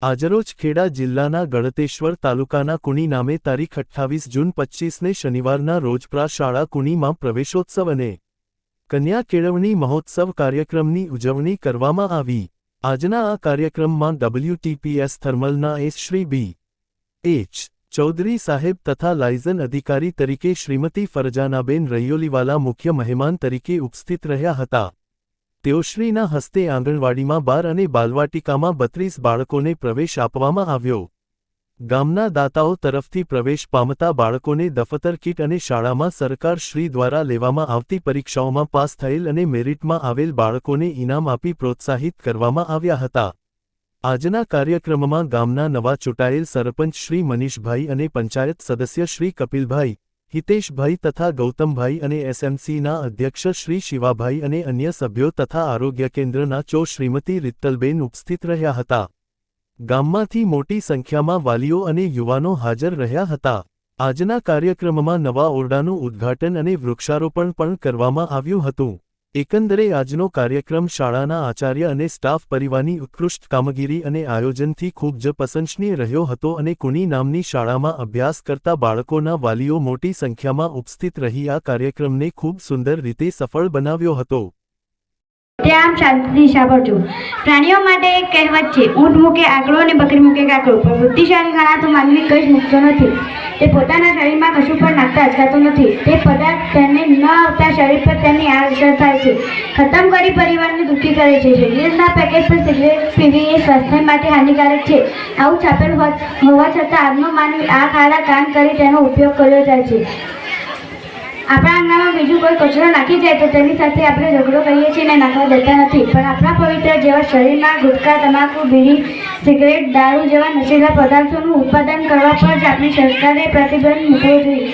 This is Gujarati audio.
આજરોજ ખેડા જિલ્લાના ગળતેશ્વર તાલુકાના કુણી નામે તારીખ 28 જૂન 25ને શનિવારના રોજ પ્રા શાળા કુણીમાં પ્રવેશોત્સવ અને કન્યા કેળવણી મહોત્સવ કાર્યક્રમની ઉજવણી કરવામાં આવી। આજના આ કાર્યક્રમમાં WTPS થર્મલના શ્રી બી એચ ચૌધરી સાહેબ તથા લાયઝન અધિકારી તરીકે શ્રીમતી ફરજાનાબેન રૈયોલીવાલા મુખ્ય મહેમાન તરીકે ઉપસ્થિત રહ્યા હતા। તેઓશ્રીના હસ્તે આંગણવાડીમાં 12 અને બાલવાટિકામાં 32 બાળકોને પ્રવેશ આપવામાં આવ્યો। ગામના દાતાઓ તરફથી પ્રવેશ પામતા બાળકોને દફતર કીટ અને શાળામાં સરકાર શ્રી દ્વારા લેવામાં આવતી પરીક્ષાઓમાં પાસ થયેલ અને મેરિટમાં આવેલ બાળકોને ઇનામ આપી પ્રોત્સાહિત કરવામાં આવ્યા હતા। આજના કાર્યક્રમમાં ગામના નવા ચૂંટાયેલ સરપંચ શ્રી મનીષભાઈ અને પંચાયત સદસ્ય શ્રી કપિલભાઈ, હિતેશભાઈ તથા ગૌતમભાઈ અને SMCના અધ્યક્ષ શ્રી શિવાભાઈ અને અન્ય સભ્યો તથા આરોગ્ય કેન્દ્રના ચો શ્રીમતી રિત્તલબેન ઉપસ્થિત રહ્યા હતા। ગામમાંથી મોટી સંખ્યામાં વાલીઓ અને યુવાનો હાજર રહ્યા હતા। આજના કાર્યક્રમમાં નવા ઓરડાનું ઉદ્ઘાટન અને વૃક્ષારોપણ પણ કરવામાં આવ્યું હતું। એકંદરે આજનો કાર્યક્રમ શાળાના આચાર્ય અને સ્ટાફ પરિવારની ઉત્કૃષ્ટ કામગીરી અને આયોજનથી ખૂબ જ પ્રશંસનીય રહ્યો હતો અને કુણી નામની શાળામાં અભ્યાસ કરતા બાળકોના વાલીઓ મોટી સંખ્યામાં ઉપસ્થિત રહી આ કાર્યક્રમને ખૂબ સુંદર રીતે સફળ બનાવ્યો હતો। આમ શાંતિથી સાંભળજો। પ્રાણીઓ માટે એક કહેવત છે, ઊંટ મૂકે આંકડો અને બકરી મૂકે કાકડો, પણ બુદ્ધિશાળી ગણાતો માનવી કંઈ જ મૂકતો નથી। તે પોતાના શરીરમાં કશું પણ નાખતા અચકાતો નથી। તે પદાર્થ તેને ન આવતા શરીર પર તેની અસર થાય છે, ખતમ કરી પરિવારને દુઃખી કરે છે। સિગરેટના પેકેટ પર સિગરેટ પીવી એ સ્વાસ્થ્ય માટે હાનિકારક છે, આવું છાપેલ હોવા છતાં આજનો માનવી આ ખાડા કાન કરી તેનો ઉપયોગ કર્યો જાય છે। આપણા આંગણામાં બીજું કોઈ કચરો નાખી જાય તો તેની સાથે આપણે ઝઘડો કરીએ છીએ અને નાખવા દેતા નથી, પણ આપણા પવિત્ર જેવા શરીરમાં ગુટખા, તમાકુ, બીડી, સિગરેટ, દારૂ જેવા નશીલા પદાર્થોનું ઉત્પાદન કરવા પર જ આપણી સરકારે પ્રતિબંધ મૂકવો જોઈએ।